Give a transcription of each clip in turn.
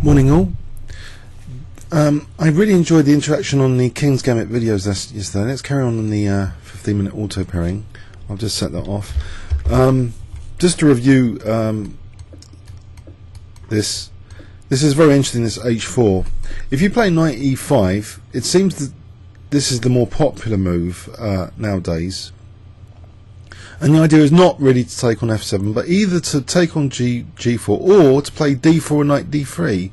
Morning all. I really enjoyed the interaction on the King's Gambit videos yesterday. Let's carry on the 15-minute auto pairing. I'll just set that off. Just to review this is very interesting, this H4. If you play knight E5, it seems that this is the more popular move nowadays. And the idea is not really to take on F7, but either to take on G4 or to play D4 and knight D3.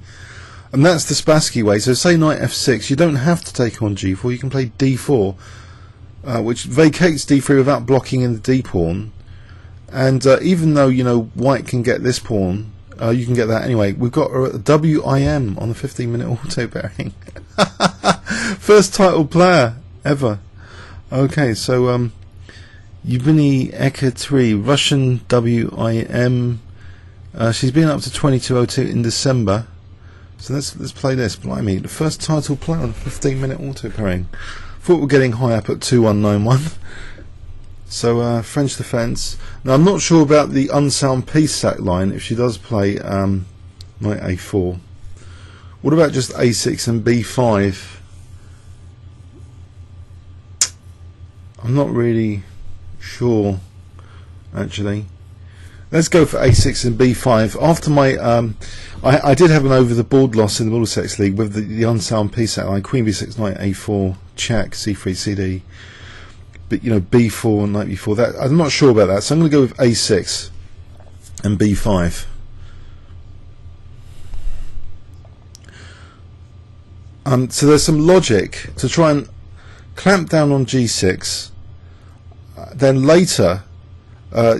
And that's the Spassky way. So say knight F6, you don't have to take on G4, you can play D4, which vacates D3 without blocking in the D pawn. And even though, you know, white can get this pawn, you can get that anyway. We've got a WIM on the 15-minute auto pairing. First title player ever. Okay, so Nc3 Russian WIM. She's been up to 2202 in December. So let's play this. Blimey, the first title player on 15-minute auto pairing. Thought we're getting high up at 2191. So French defence. Now I'm not sure about the unsound piece sack line if she does play knight A4. What about just A6 and B5? I'm not really sure actually. Let's go for A6 and B5. After my I did have an over the board loss in the Boleslavsky League with the unsound piece set line, Queen B6, Knight A4, check, C3, CD. But you know, B4 and Knight B4. That I'm not sure about that, so I'm going to go with A6 and B5. So there's some logic to try and clamp down on G6. Then later,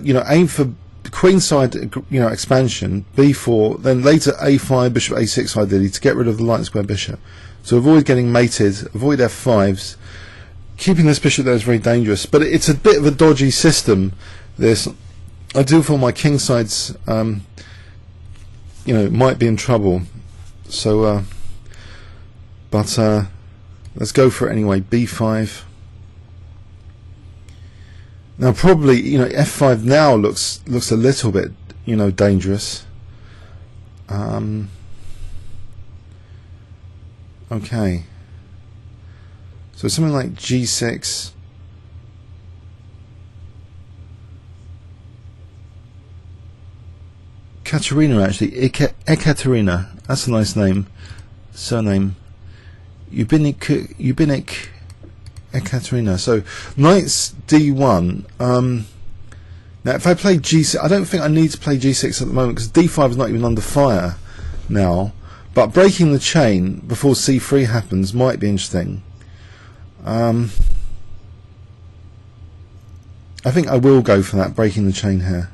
you know, aim for queenside, you know, expansion, B4. Then later A5, Bishop A6 ideally to get rid of the light square bishop. So avoid getting mated, avoid F5s. Keeping this bishop there is very dangerous, but it's a bit of a dodgy system. This, I do feel my king sides, you know, might be in trouble. So, but let's go for it anyway. B5. Now probably, you know, F5 now looks a little bit, you know, dangerous. Okay. So something like G6. Katerina, actually, Ekaterina. That's a nice name. Surname. Ubinik Ekaterina. So knights D1. Now if I play G6, I don't think I need to play G6 at the moment because D5 is not even under fire now. But breaking the chain before C3 happens might be interesting. I think I will go for that, breaking the chain here.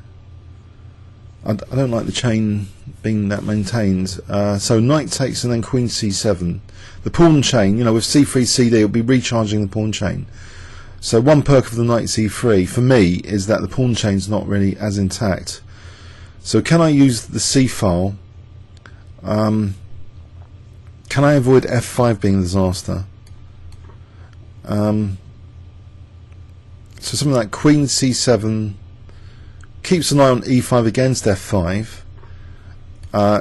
I don't like the chain being that maintained. So knight takes and then queen C7. The pawn chain, you know, with C3 CD, it'll be recharging the pawn chain. So one perk of the knight C3 for me is that the pawn chain's not really as intact. So can I use the C file? Can I avoid F5 being a disaster? So something like Queen C7 keeps an eye on E5 against F5,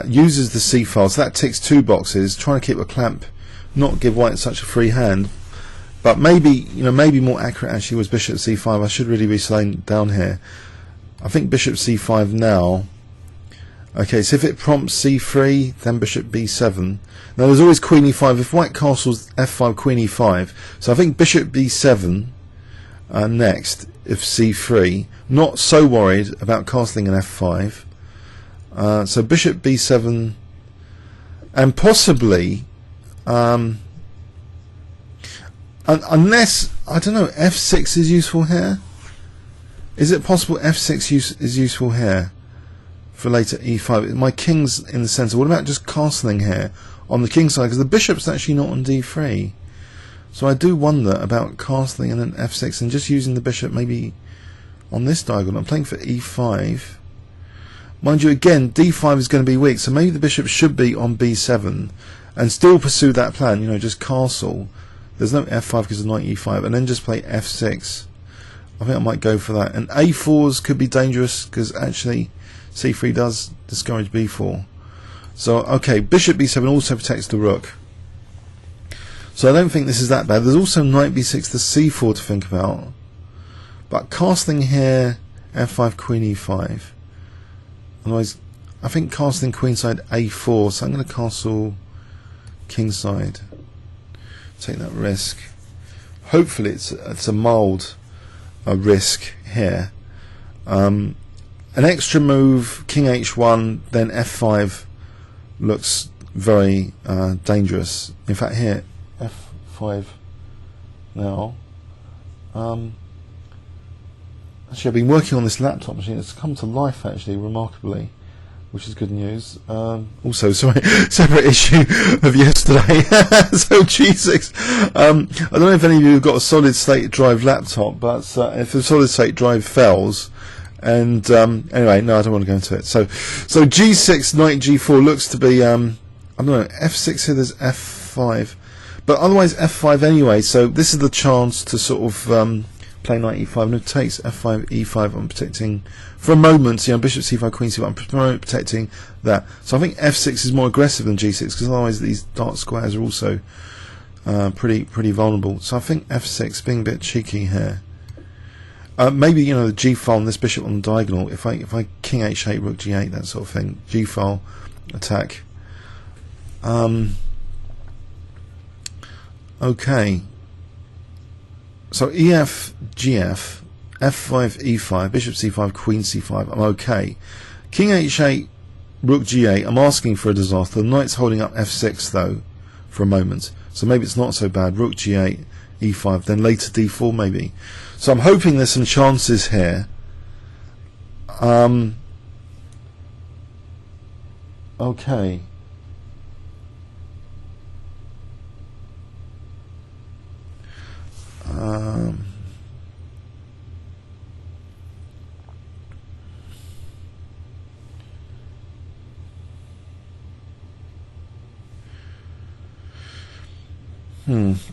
uses the C file, so that ticks two boxes, trying to keep a clamp, not give white such a free hand. But maybe, you know, maybe more accurate actually was Bishop C5. I should really be slowing down here. I think Bishop C5 now. Okay, so if it prompts C3, then Bishop B7. Now there's always Queen E5. If white castles F5, Queen E5. So I think Bishop B7 next, if C3. Not so worried about castling an F5. So Bishop B7, and possibly, unless, I don't know, F6 is useful here. Is it possible F6 is useful here? For later E5, my king's in the centre. What about just castling here on the king side? Because the bishop's actually not on D3. So I do wonder about castling and then F6 and just using the bishop maybe on this diagonal. I'm playing for E5. Mind you, again, D5 is going to be weak, so maybe the bishop should be on B7 and still pursue that plan, you know, just castle. There's no F5 because of knight E5, and then just play F6. I think I might go for that. And A4s could be dangerous because actually C3 does discourage B4. So okay, bishop b7 also protects the rook. So I don't think this is that bad. There's also knight b6 to c4 to think about. But castling here, f5, queen e5. Otherwise, I think castling queenside a4, so I'm going to castle kingside. Take that risk. Hopefully it's a mild risk here. An extra move, king h1, then f5 looks very dangerous. In fact here, f5 now. Actually, I've been working on this laptop machine. It's come to life, actually, remarkably, which is good news. Also, sorry, separate issue of yesterday. So G6. I don't know if any of you have got a solid state drive laptop, but if the solid state drive fails, and anyway, no, I don't want to go into it. So G6, knight G4 looks to be I don't know, F6 here. There's F5, but otherwise F5 anyway. So this is the chance to sort of play knight e5, and it takes f5, e5. I'm protecting for a moment, you know, bishop c5, queen c5. I'm protecting that. So I think f6 is more aggressive than g6, because otherwise these dark squares are also pretty vulnerable. So I think f6 being a bit cheeky here. Maybe, you know, the g file on this bishop on the diagonal. If I king h8, rook g8, that sort of thing. G file attack. Okay. So ef, gf, f5, e5, bishop c5, queen c5, I'm okay. King h8, rook g8, I'm asking for a disaster. The knight's holding up f6 though, for a moment. So maybe it's not so bad. Rook g8, e5, then later d4 maybe. So I'm hoping there's some chances here. Okay.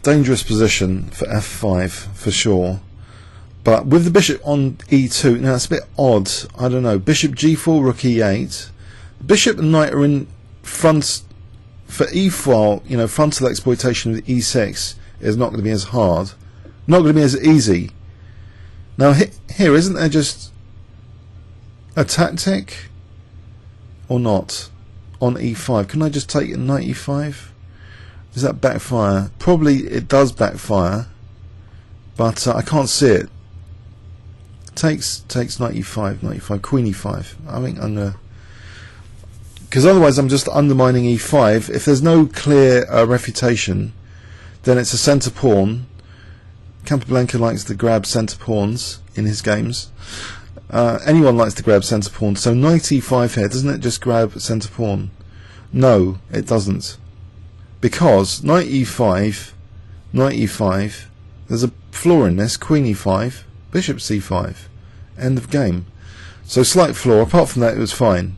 Dangerous position for f5 for sure, but with the bishop on e2, now it's a bit odd. I don't know. Bishop g4, rook e8. Bishop and knight are in front for e-file. You know, frontal exploitation of the e6 is not going to be as hard, not going to be as easy. Now here, isn't there just a tactic or not on e5? Can I just take knight e5? Does that backfire? Probably it does backfire, but I can't see it. Takes knight e5, queen e5. I think I'm gonna, because otherwise I'm just undermining e5. If there's no clear refutation, then it's a centre pawn. Capablanca likes to grab centre pawns in his games. Anyone likes to grab centre pawns. So knight e5 here, doesn't it just grab centre pawn? No, it doesn't. Because knight e5, there's a flaw in this, queen e5, bishop c5, end of game. So slight flaw, apart from that it was fine.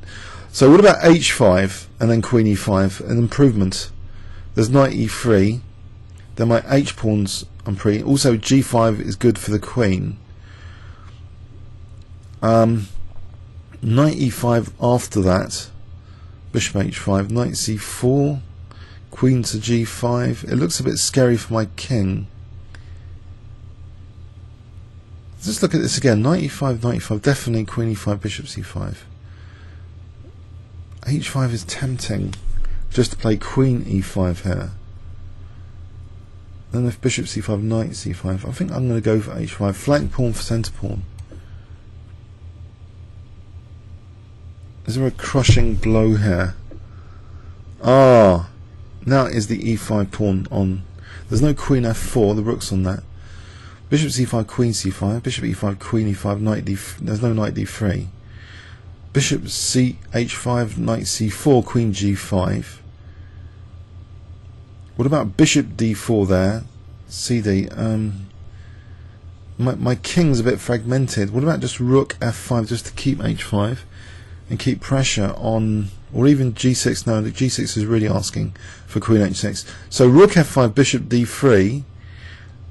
So what about h5 and then queen e5, an improvement. There's knight e3, then my h pawns I'm pretty, also g5 is good for the queen. Knight e5 after that, bishop h5, knight c4, queen to g5. It looks a bit scary for my king. Let's look at this again. Knight e5, knight e5, definitely queen e5, bishop c5. h5 is tempting, just to play queen e5 here. Then if bishop c5, knight c5, I think I'm going to go for h5. Flank pawn for centre pawn. Is there a crushing blow here? Ah, now it is the e5 pawn on. There's no queen f4, the rook's on that. Bishop c5, queen c5, bishop e5, queen e5, knight d. There's no knight d3. Bishop c h5, knight c4, queen g5. What about bishop d4 there? cd. My king's a bit fragmented. What about just rook f5 just to keep h5 and keep pressure on, or even g6? No, the g6 is really asking for queen h6. So rook f5, bishop d3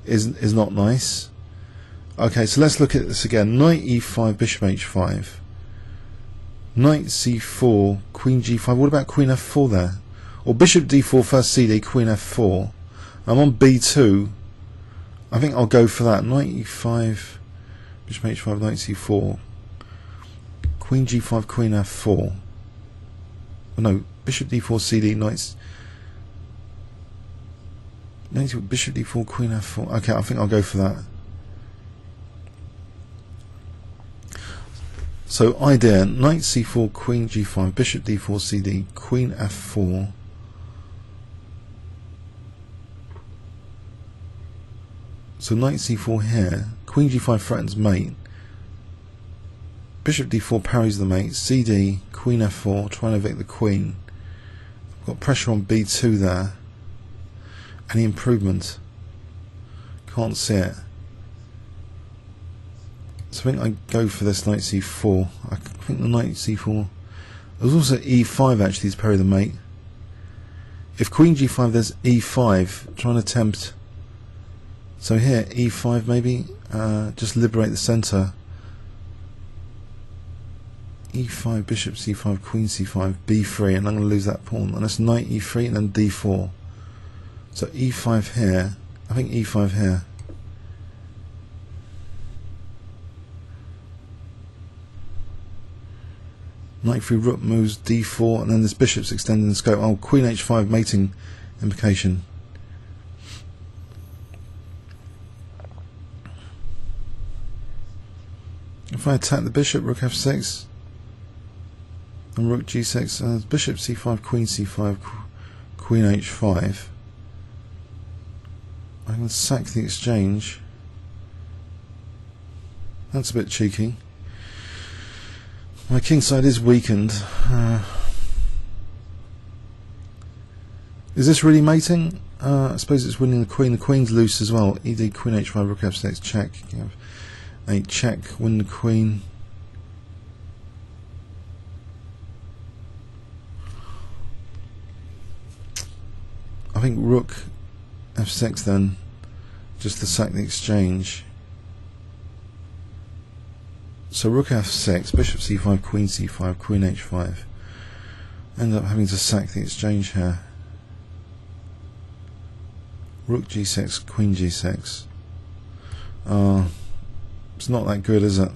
is not nice. Okay, so let's look at this again. Knight e5, bishop h5. Knight c4, queen g5. What about queen f4 there? Or bishop d4 first cd, queen f4. I'm on b2. I think I'll go for that. Knight e5, bishop h5, knight c4, queen g5, queen f4. Oh, no, bishop d4 cd, knights. Bishop d4, queen f4. Okay, I think I'll go for that. So idea: knight c4, queen g5, bishop d4 cd, queen f4. So knight c4 here, queen g5 threatens mate, bishop d4 parries the mate, cd, queen f4, trying to evict the queen. I've got pressure on b2 there. Any improvement? Can't see it. So I think I go for this knight c4. I think the knight c4. There's also e5 actually to parry the mate. If queen g5, there's e5, trying to tempt. So here, e5 maybe, just liberate the centre. e5, bishop c5, queen c5, b3, and I'm going to lose that pawn. And that's knight e3 and then d4. So e5 here, I think e5 here. Knight through rook moves d4, and then this bishop's extending the scope. Oh, queen h5 mating implication. If I attack the bishop, rook f6 and rook g6, bishop c5, queen c5, queen h5. I can sack the exchange. That's a bit cheeky. My king side is weakened. Is this really mating? I suppose it's winning the queen. The queen's loose as well. ED, queen h5, rook f6, check. You have a check, win the queen. I think rook f6 then, just to sack the exchange. So rook f6, bishop c5, queen c5, queen h5. End up having to sack the exchange here. Rook g6, queen g6. It's not that good, is it?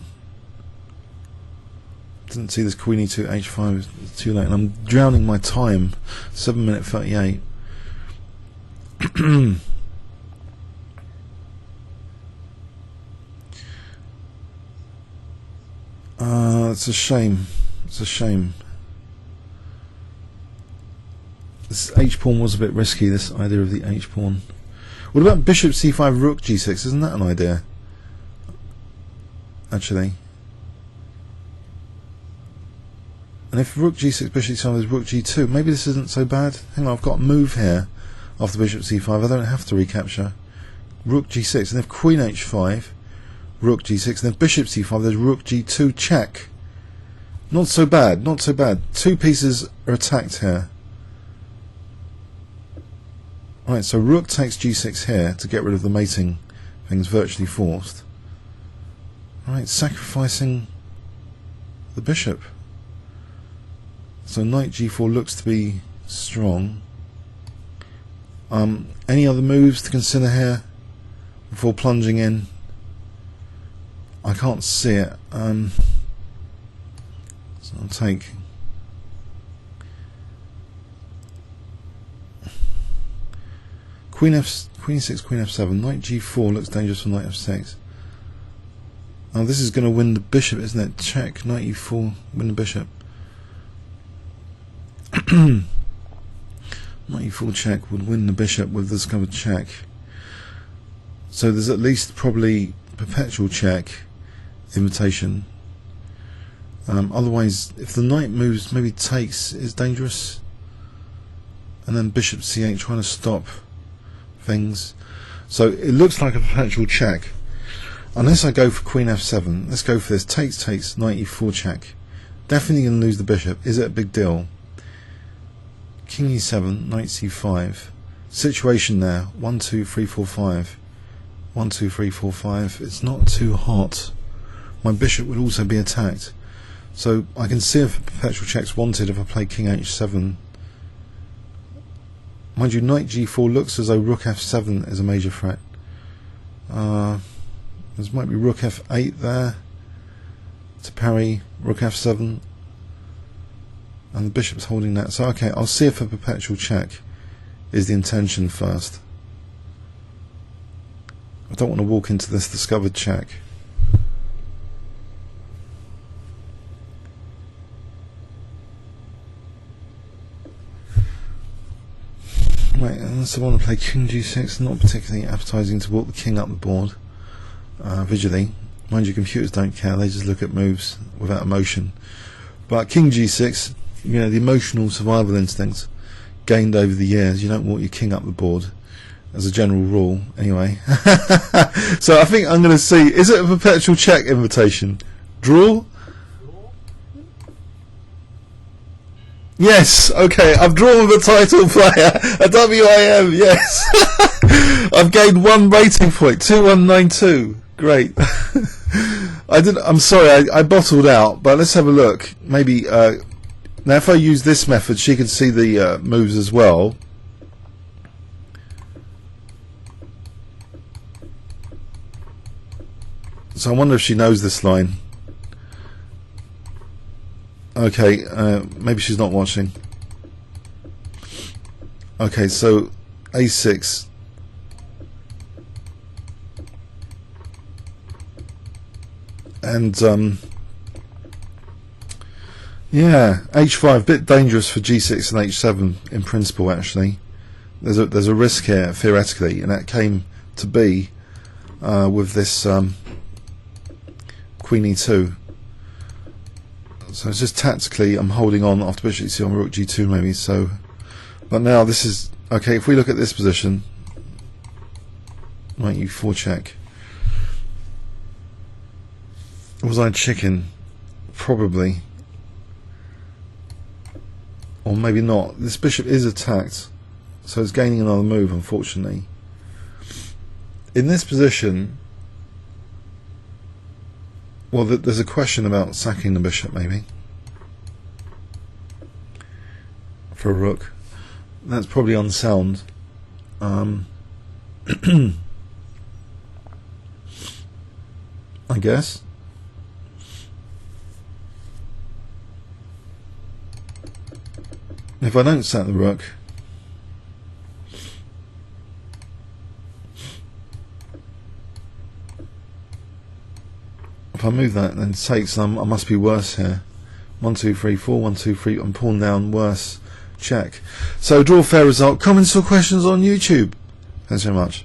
Didn't see this queen e2 h5, it's too late, and I'm drowning my time. 7 minute 38. It's a shame. It's a shame. This h pawn was a bit risky. This idea of the h pawn. What about bishop c5, rook g6? Isn't that an idea? Actually. And if rook g6, bishop c5 is rook g2, maybe this isn't so bad. Hang on, I've got a move here after bishop c5. I don't have to recapture. Rook g6, and if queen h5, rook g6, and then bishop c5, there's rook g2, check. Not so bad, not so bad. Two pieces are attacked here. Alright, so rook takes g6 here to get rid of the mating things virtually forced. Alright, sacrificing the bishop. So knight g4 looks to be strong. Any other moves to consider here before plunging in? I can't see it. So I'll take queen e6, queen f7. Knight g4 looks dangerous for knight f6. Oh, this is going to win the bishop, isn't it? Check. Knight e4, win the bishop. Knight e4 check would win the bishop with this kind of check. So there's at least probably perpetual check, invitation. Otherwise, if the knight moves, maybe takes is dangerous. And then bishop c8 trying to stop things. So it looks like a perpetual check. Unless I go for queen f7, let's go for this. Takes, knight e4 check. Definitely going to lose the bishop. Is it a big deal? King e7, knight c5. Situation there. 1, 2, 3, 4, 5. 1, 2, 3, 4, 5. It's not too hot. My bishop would also be attacked. So I can see if perpetual check's wanted if I play King H7. Mind you, Knight G4 looks as though Rook F7 is a major threat. There might be Rook F8 there to parry Rook F7, and the bishop's holding that. So okay, I'll see if a perpetual check is the intention first. I don't want to walk into this discovered check. Right, unless I want to play King G6, not particularly appetizing to walk the king up the board visually. Mind you, computers don't care, they just look at moves without emotion. But King G6, you know, the emotional survival instincts gained over the years, you don't walk your king up the board as a general rule anyway. So I think I'm going to see, is it a perpetual check invitation? Draw? Yes, okay, I've drawn with a title player, a WIM, yes. I've gained 1 rating point, 2192. Great. I'm sorry, I bottled out, but let's have a look. Maybe now if I use this method, she can see the moves as well. So I wonder if she knows this line. Okay, maybe she's not watching. Okay, so A6. And yeah, H5, bit dangerous for G6 and H7 in principle. Actually, there's a risk here theoretically, and that came to be with this Queen E2. So it's just tactically I'm holding on after Bishop C on Rook G2 maybe. So, but now this is okay. If we look at this position, Knight U4 check. Was I chicken? Probably. Or maybe not. This bishop is attacked, so it's gaining another move, unfortunately. In this position, well, there's a question about sacking the bishop, maybe. For a rook. That's probably unsound. I guess. If I don't sack the rook, if I move that, then takes, I must be worse here. 1, 2, 3, 4, 1, 2, 3. I'm pawn down, worse. Check. So draw, fair result. Comments or questions on YouTube. Thanks very much.